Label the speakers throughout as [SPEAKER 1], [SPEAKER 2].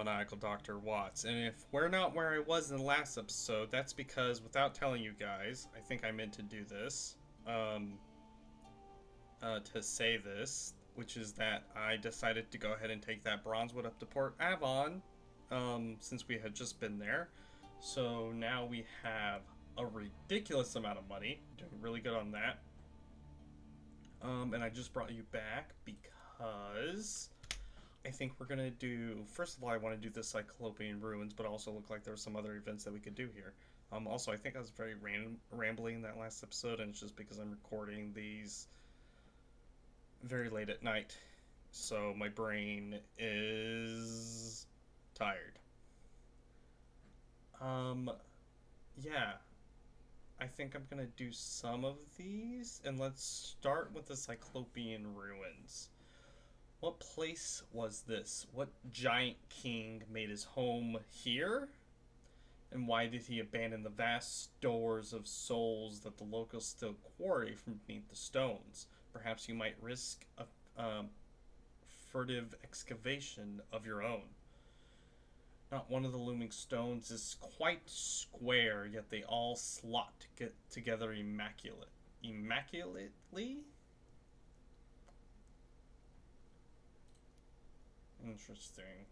[SPEAKER 1] Maniacal Dr. Watts, and if we're not where I was in the last episode, that's because without telling you guys, I think I meant to do this, um, to say this, which is that I decided to go ahead and take that Bronzewood up to Port Avon, since we had just been there. So now we have a ridiculous amount of money, doing really good on that. And I just brought you back because I think we're gonna do. First of all, I want to do the Cyclopean ruins, but also look like there's some other events that we could do here. Also, I think I was very rambling in that last episode, and it's just because I'm recording these very late at night, so my brain is tired. Um, yeah, I think I'm gonna do some of these, and let's start with the Cyclopean ruins. What place was this? What giant king made his home here? And why did he abandon the vast stores of souls that the locals still quarry from beneath the stones? Perhaps you might risk a furtive excavation of your own. Not one of the looming stones is quite square, yet they all slot together immaculately? Interesting.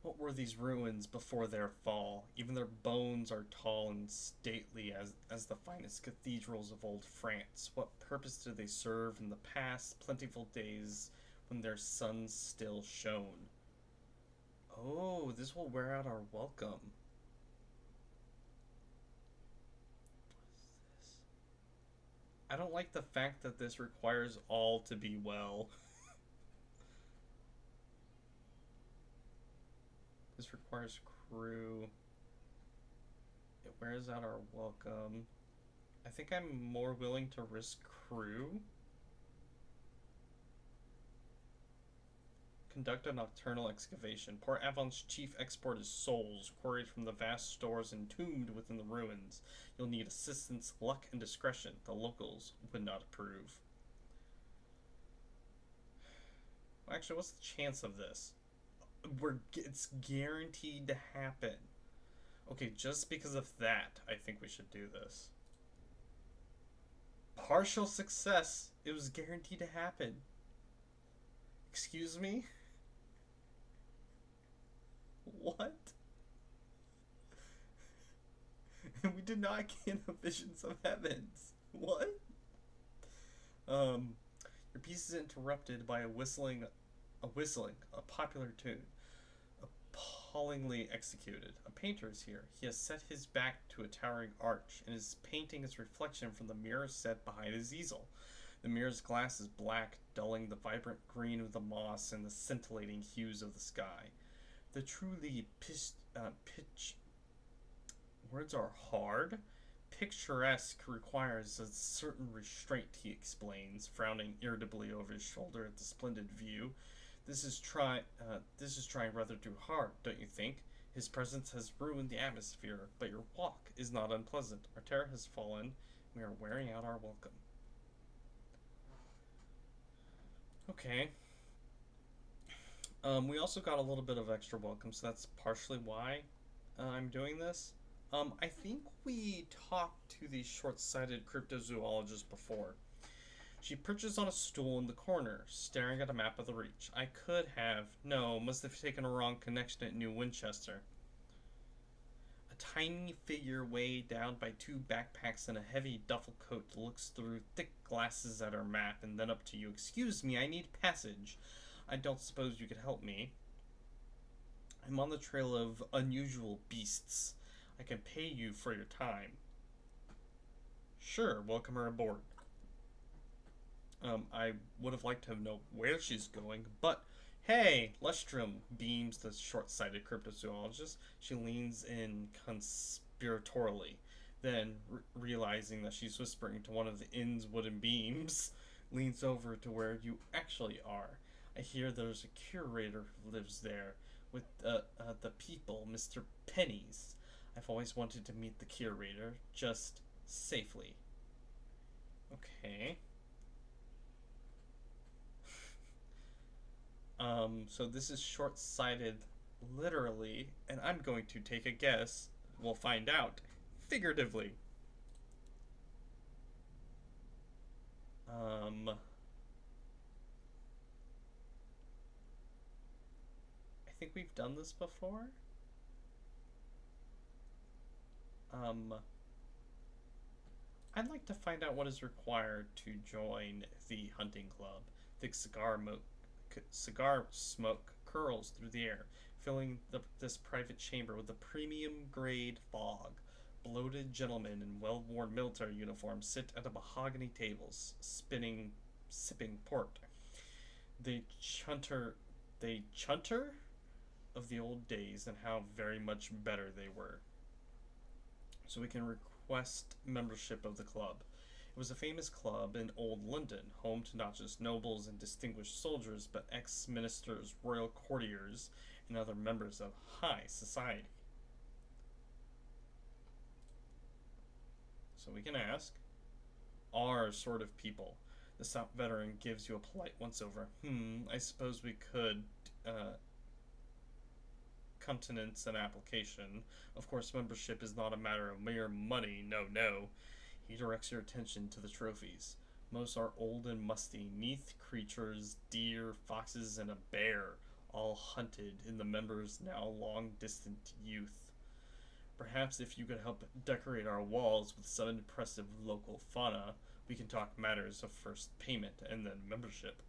[SPEAKER 1] What were these ruins before their fall? Even their bones are tall and stately as the finest cathedrals of old France. What purpose did they serve in the past plentiful days when their suns still shone? Oh, this will wear out our welcome. What is this? I don't like the fact that this requires all to be well. This requires crew. It wears out our welcome. I think I'm more willing to risk crew. Conduct a nocturnal excavation. Port Avon's chief export is souls, quarried from the vast stores entombed within the ruins. You'll need assistance, luck, and discretion. The locals would not approve. Well, actually, what's the chance of this? It's guaranteed to happen. Okay, just because of that, I think we should do this. Partial success. It was guaranteed to happen. Excuse me? What? We did not get a visions of heavens. What? Your piece is interrupted by a popular tune. Appallingly executed. A painter is here. He has set his back to a towering arch and is painting its reflection from the mirror set behind his easel. The mirror's glass is black, dulling the vibrant green of the moss and the scintillating hues of the sky. The truly words are hard. Picturesque requires a certain restraint, he explains, frowning irritably over his shoulder at the splendid view. This is trying rather too hard, don't you think? His presence has ruined the atmosphere, but your walk is not unpleasant. Our terror has fallen. We are wearing out our welcome. Okay. We also got a little bit of extra welcome, so that's partially why I'm doing this. I think we talked to the short-sighted cryptozoologist before. She perches on a stool in the corner, staring at a map of the Reach. I could have. No, must have taken a wrong connection at New Winchester. A tiny figure weighed down by two backpacks and a heavy duffel coat looks through thick glasses at her map and then up to you. Excuse me, I need passage. I don't suppose you could help me. I'm on the trail of unusual beasts. I can pay you for your time. Sure, welcome her aboard. I would have liked to know where she's going, but hey, Lustrum, beams the short-sighted cryptozoologist. She leans in conspiratorially. Then, realizing that she's whispering to one of the inn's wooden beams, leans over to where you actually are. I hear there's a curator who lives there with the people, Mr. Pennies. I've always wanted to meet the curator, just safely. Okay. So this is short-sighted, literally, and I'm going to take a guess. We'll find out, figuratively. I think we've done this before. Um, I'd like to find out what is required to join the hunting club. The cigar smoke curls through the air, filling this private chamber with a premium grade fog. Bloated gentlemen in well worn military uniforms sit at a mahogany tables, sipping port. They chunter, they chunter of the old days and how very much better they were. So we can request membership of the club. It was a famous club in Old London, home to not just nobles and distinguished soldiers, but ex-ministers, royal courtiers, and other members of high society. So we can ask, our sort of people. The stout veteran gives you a polite once-over. I suppose we could countenance an application. Of course, membership is not a matter of mere money. No, no. He directs your attention to the trophies. Most are old and musty, neath creatures, deer, foxes, and a bear, all hunted in the members' now long distant youth. Perhaps if you could help decorate our walls with some impressive local fauna, we can talk matters of first payment and then membership.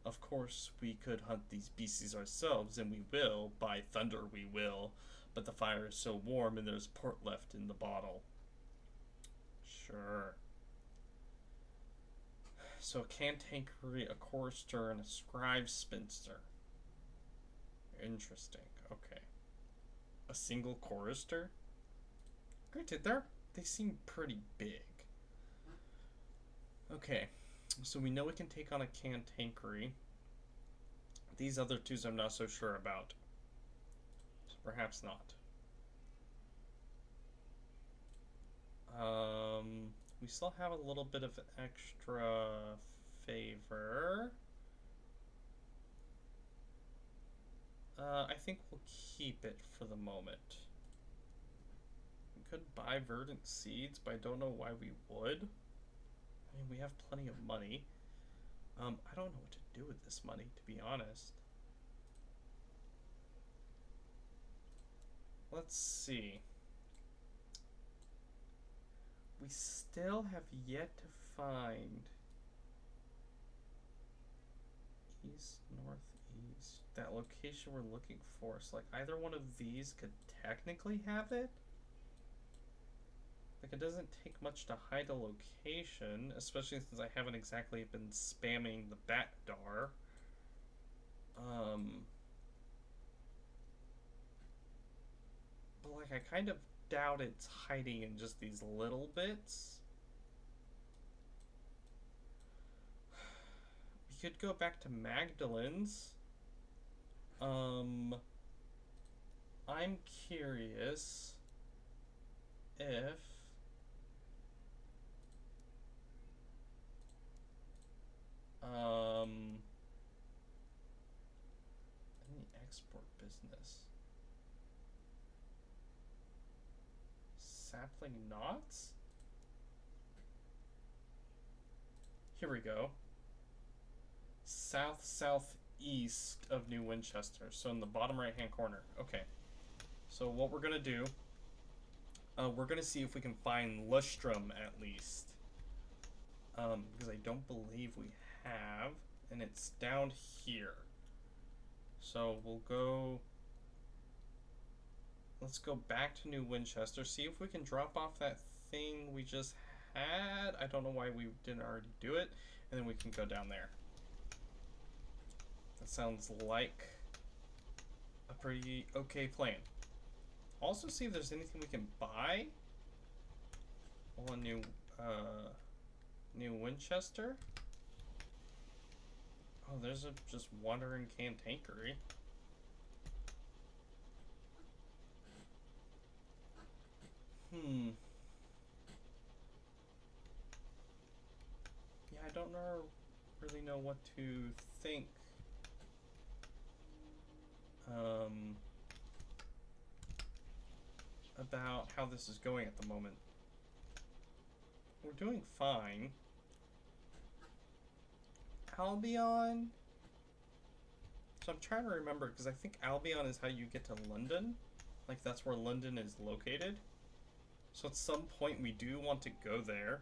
[SPEAKER 1] Of course, we could hunt these beasties ourselves, and we will, by thunder we will, but the fire is so warm and there's port left in the bottle. Sure. So a cantankerous, a chorister, and a scribe spinster. Interesting. Okay. A single chorister? Granted, they seem pretty big. Okay. So we know we can take on a cantankerous. These other twos I'm not so sure about. So perhaps not. We still have a little bit of extra favor. I think we'll keep it for the moment. We could buy verdant seeds, but I don't know why we would. I mean, we have plenty of money. I don't know what to do with this money, to be honest. Let's see. We still have yet to find east, northeast, that location we're looking for. So like either one of these could technically have it. Like it doesn't take much to hide a location, especially since I haven't exactly been spamming the bat dar. But like I kind of doubt it's hiding in just these little bits. We could go back to Magdalen's. I'm curious if any export business. Sapling knots? Here we go. Southeast of New Winchester. So in the bottom right hand corner. Okay. So what we're gonna do, we're gonna see if we can find Lustrum at least. Because I don't believe we have, and it's down here. So we'll go. Let's go back to New Winchester, see if we can drop off that thing we just had. I don't know why we didn't already do it, and then we can go down there. That sounds like a pretty okay plan. Also see if there's anything we can buy on New Winchester. Oh, there's a just wandering cantankerous. Yeah, I don't really know what to think um, about how this is going at the moment. We're doing fine. Albion. So I'm trying to remember because I think Albion is how you get to London. Like that's where London is located. So at some point we do want to go there.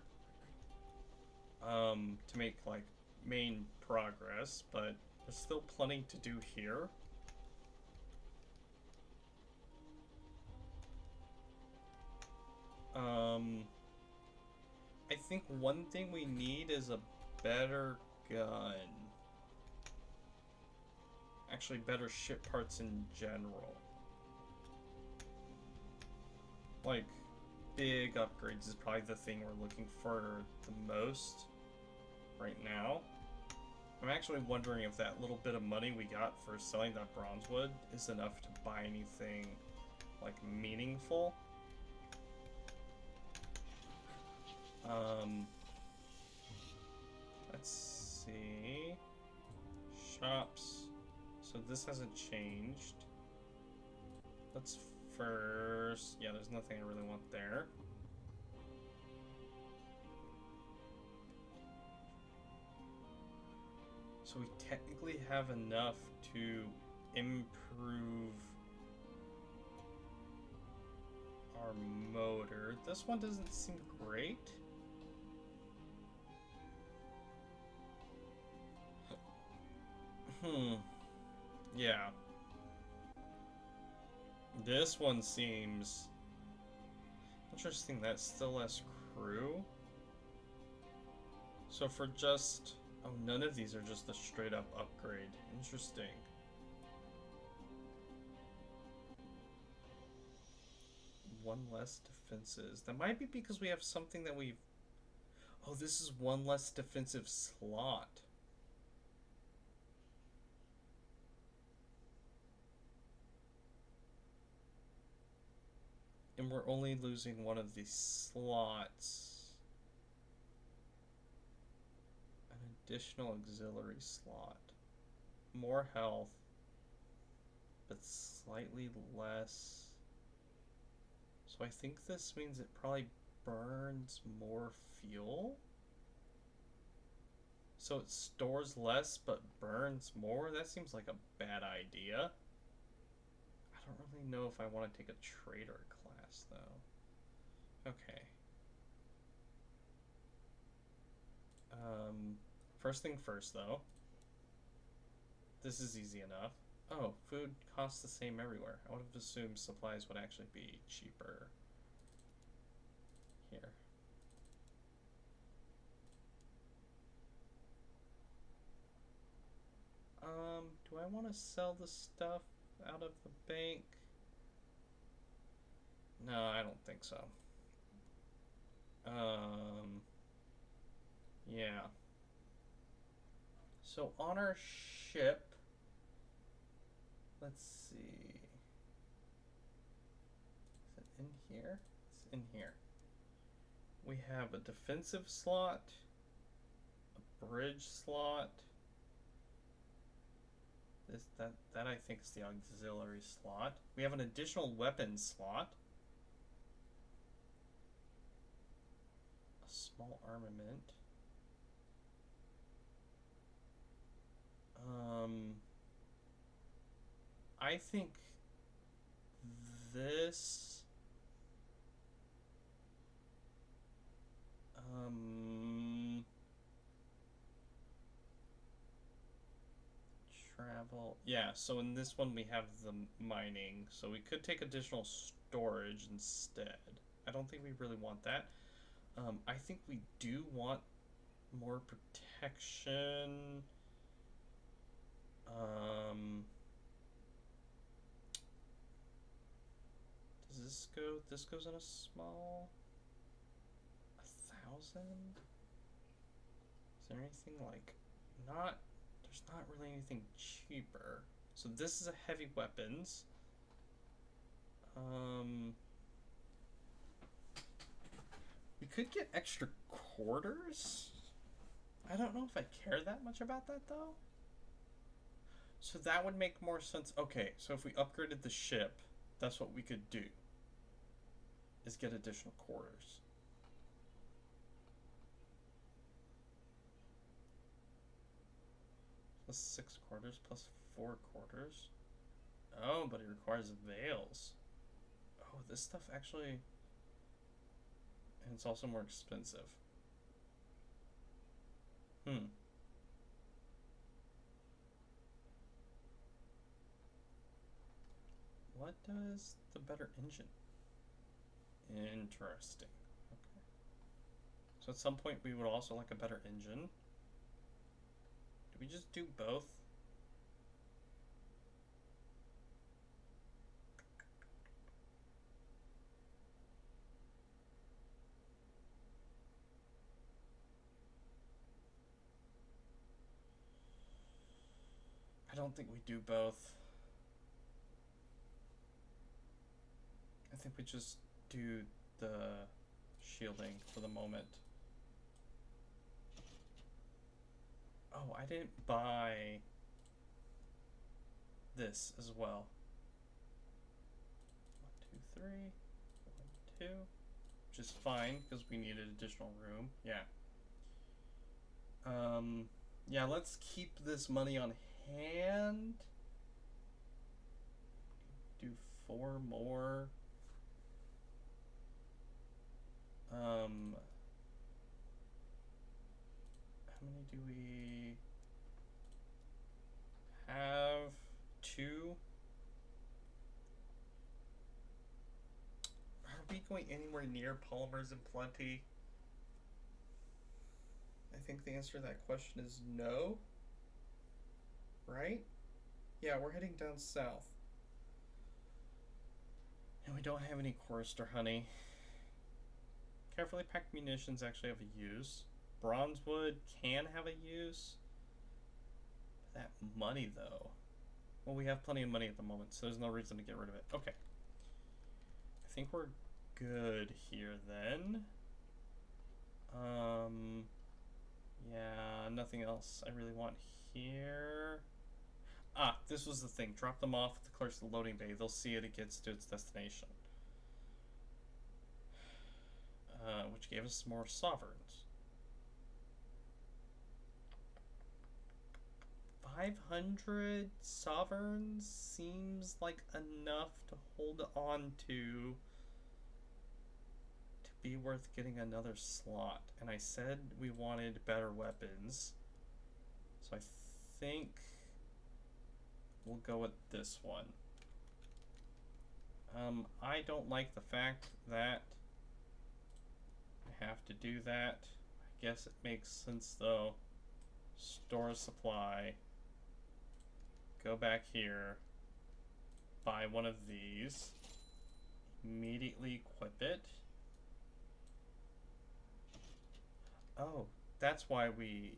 [SPEAKER 1] To make like main progress, but there's still plenty to do here. I think one thing we need is a better gun. Actually, better ship parts in general. Like, big upgrades is probably the thing we're looking for the most right now. I'm actually wondering if that little bit of money we got for selling that bronze wood is enough to buy anything, like, meaningful. Let's see. Shops. So this hasn't changed. Let's first... Yeah, there's nothing I really want there. So we technically have enough to improve our motor. This one doesn't seem great. Yeah. This one seems interesting. That's still less crew. So for just... Oh, none of these are just a straight up upgrade. Interesting. One less defenses. That might be because we have something that we've... Oh, this is one less defensive slot. And we're only losing one of these slots. An additional auxiliary slot. More health, but slightly less. So I think this means it probably burns more fuel. So it stores less but burns more? That seems like a bad idea. I don't really know if I want to take a trader class though. Okay. First thing first though. This is easy enough. Oh, food costs the same everywhere. I would have assumed supplies would actually be cheaper. Here. Do I want to sell the stuff out of the bank? No, I don't think so. Yeah. So on our ship, let's see. Is it in here? It's in here. We have a defensive slot, a bridge slot. That I think is the auxiliary slot. We have an additional weapon slot. A small armament. I think this travel. Yeah, so in this one we have the mining, so we could take additional storage instead. I don't think we really want that. I think we do want more protection. Does this go? This goes in a small. 1,000? Is there anything like not? There's not really anything cheaper. So this is a heavy weapons. We could get extra quarters. I don't know if I care that much about that though. So that would make more sense. Okay, so if we upgraded the ship, that's what we could do. Is get additional quarters. Plus 6 quarters, plus 4 quarters. Oh, but it requires veils. Oh, this stuff actually... And it's also more expensive. What does the better engine? Interesting. Okay. So at some point we would also like a better engine. Do we just do both? I don't think we do both. I think we just do the shielding for the moment. Oh, I didn't buy this as well. 1, 2, 3, 1, 2, which is fine because we needed additional room. Yeah. Yeah, let's keep this money on hand. Do 4 more. How many do we have? 2. Are we going anywhere near polymers in plenty? I think the answer to that question is no. Right? Yeah, we're heading down south. And we don't have any chorister honey. Carefully packed munitions actually have a use. Bronze wood can have a use. That money, though. Well, we have plenty of money at the moment, so there's no reason to get rid of it. Okay. I think we're good here, then. Yeah, nothing else I really want here. Ah, this was the thing. Drop them off at the clerk's loading bay. They'll see it gets to its destination. Which gave us more sovereigns. 500 sovereigns seems like enough to hold on to be worth getting another slot. And I said we wanted better weapons, so I think we'll go with this one. I don't like the fact that I have to do that. I guess it makes sense though. Store a supply. Go back here. Buy one of these. Immediately equip it. Oh, that's why we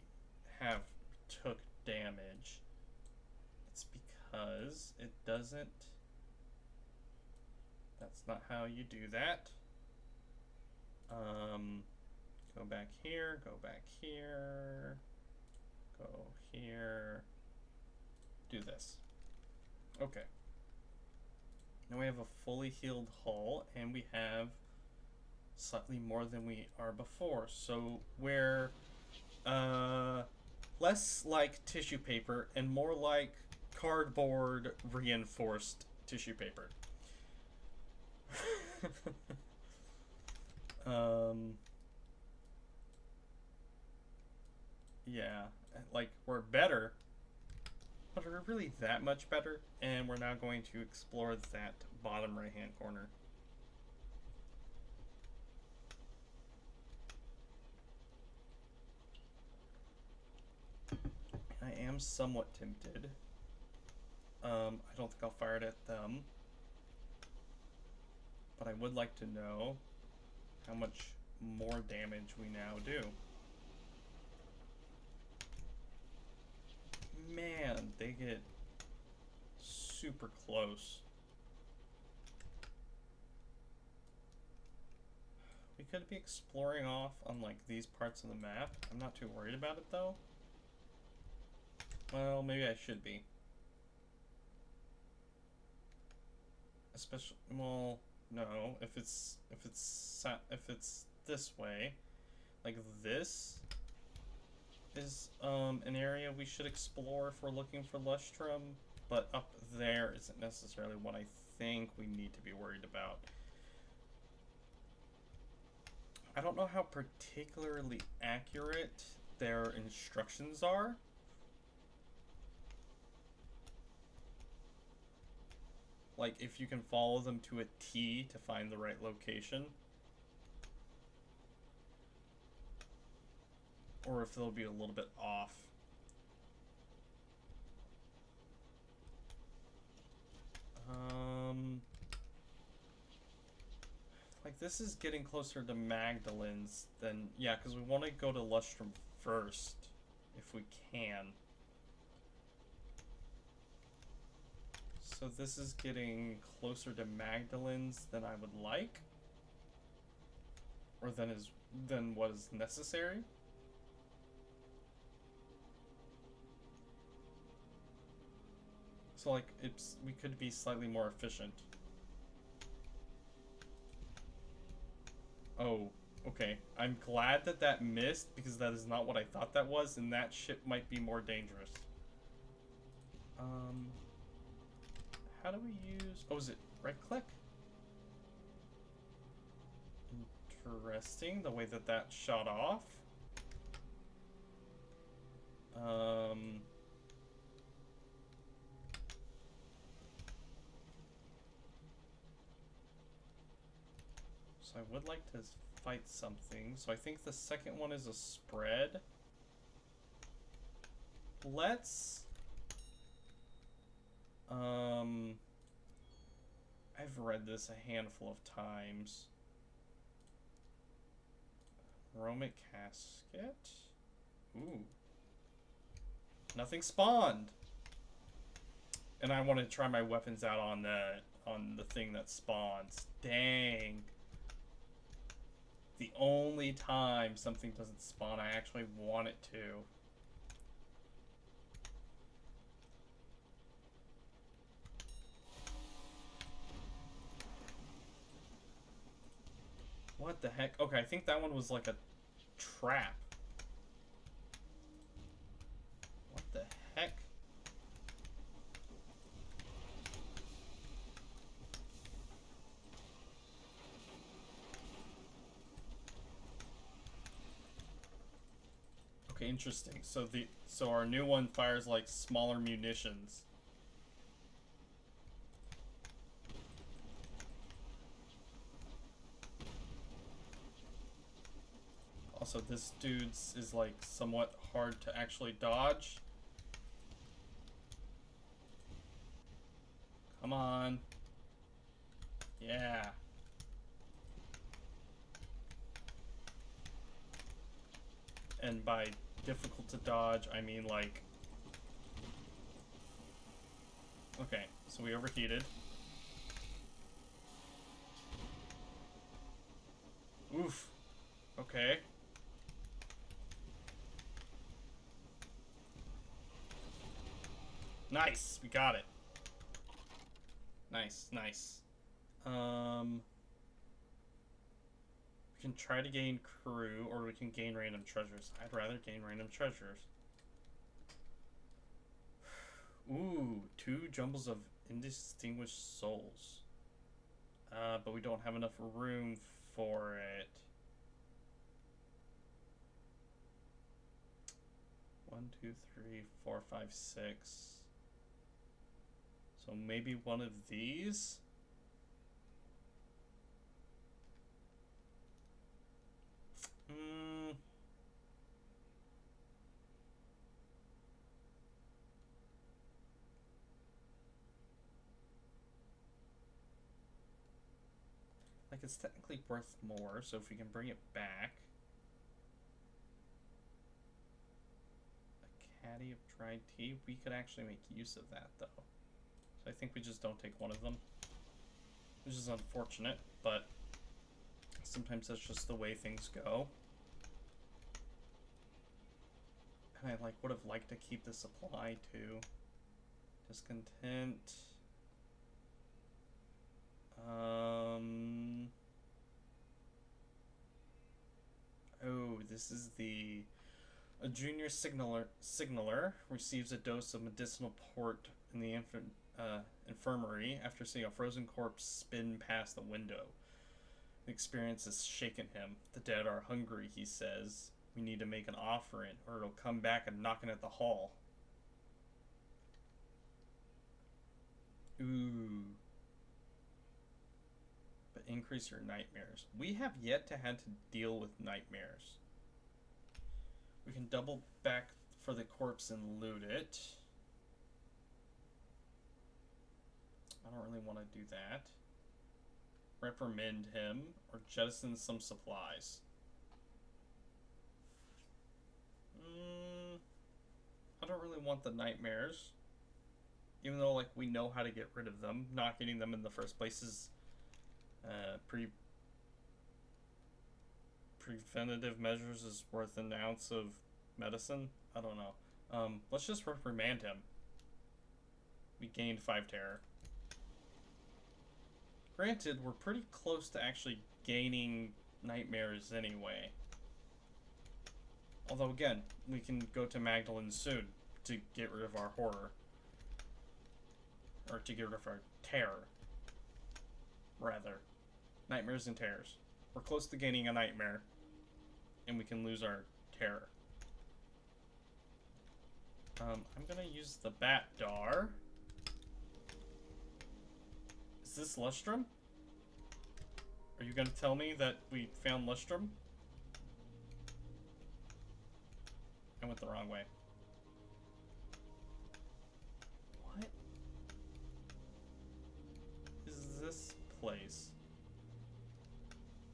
[SPEAKER 1] took damage. It's because it doesn't... That's not how you do that. Go back here, go back here, go here, do this. Okay. Now we have a fully healed hull, and we have slightly more than we are before. So we're less like tissue paper and more like cardboard reinforced tissue paper. Yeah, like we're better, but are we really that much better? And we're now going to explore that bottom right hand corner. I am somewhat tempted. I don't think I'll fire it at them, but I would like to know how much more damage we now do. Man, they get super close. We could be exploring off on like these parts of the map. I'm not too worried about it though. Well, maybe I should be. especially, well, no, if it's this way, like this is an area we should explore if we're looking for Lustrum, but up there isn't necessarily what I think we need to be worried about. I don't know how particularly accurate their instructions are. Like, if you can follow them to a T to find the right location. Or if they'll be a little bit off. Like, this is getting closer to Magdalen's than... Yeah, because we want to go to Lustrum first, if we can. So this is getting closer to Magdalen's than I would like. Or than what is necessary. So, like, we could be slightly more efficient. Oh, okay. I'm glad that that missed, because that is not what I thought that was, and that ship might be more dangerous. How do we use... Oh, is it right-click? Interesting, the way that that shot off. So I would like to fight something. So I think the second one is a spread. Let's... I've read this a handful of times. Romic casket. Ooh. Nothing spawned. And I want to try my weapons out on the thing that spawns. Dang. The only time something doesn't spawn, I actually want it to. What the heck? Okay, I think that one was like a trap. What the heck? Okay, interesting. So our new one fires like smaller munitions. Also, this dude's is like somewhat hard to actually dodge. Come on. Yeah. And by difficult to dodge, I mean like... Okay, so we overheated. Oof. Okay. Nice, we got it. Nice, nice. We can try to gain crew, or we can gain random treasures. I'd rather gain random treasures. Ooh, 2 jumbles of indistinguished souls. But we don't have enough room for it. 1, 2, 3, 4, 5, 6. So maybe one of these? Like, it's technically worth more, so if we can bring it back. A caddy of dried tea. We could actually make use of that, though. So I think we just don't take one of them. Which is unfortunate, but sometimes that's just the way things go. And I would have liked to keep the supply too. Discontent. Um. Oh, this is the a junior signaler receives a dose of medicinal port in the infirmary after seeing a frozen corpse spin past the window. The experience has shaken him. The dead are hungry, he says. We need to make an offering, or it'll come back and knocking at the hall. Ooh. But increase your nightmares. We have yet to have to deal with nightmares. We can double back for the corpse and loot it. I don't really want to do that. Reprimand him or jettison some supplies. I don't really want the nightmares. Even though, like, we know how to get rid of them. Not getting them in the first place is preventative measures is worth an ounce of medicine. I don't know. Let's just reprimand him. We gained 5 terror. Granted, we're pretty close to actually gaining nightmares anyway. Although, again, we can go to Magdalene soon to get rid of our horror. Or to get rid of our terror. Rather. Nightmares and terrors. We're close to gaining a nightmare. And we can lose our terror. I'm gonna use the Bat Dar. Is this Lustrum? Are you gonna tell me that we found Lustrum? I went the wrong way. What is this place?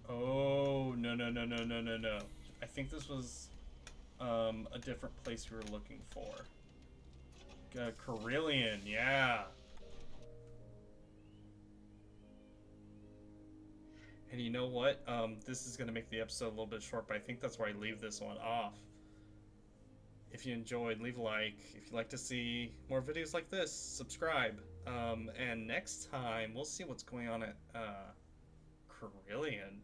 [SPEAKER 1] Oh, no. I think this was a different place we were looking for. Carillion, yeah. And you know what? This is going to make the episode a little bit short, but I think that's why I leave this one off. If you enjoyed, leave a like. If you'd like to see more videos like this, subscribe. And next time, we'll see what's going on at Carillion.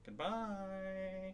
[SPEAKER 1] Goodbye.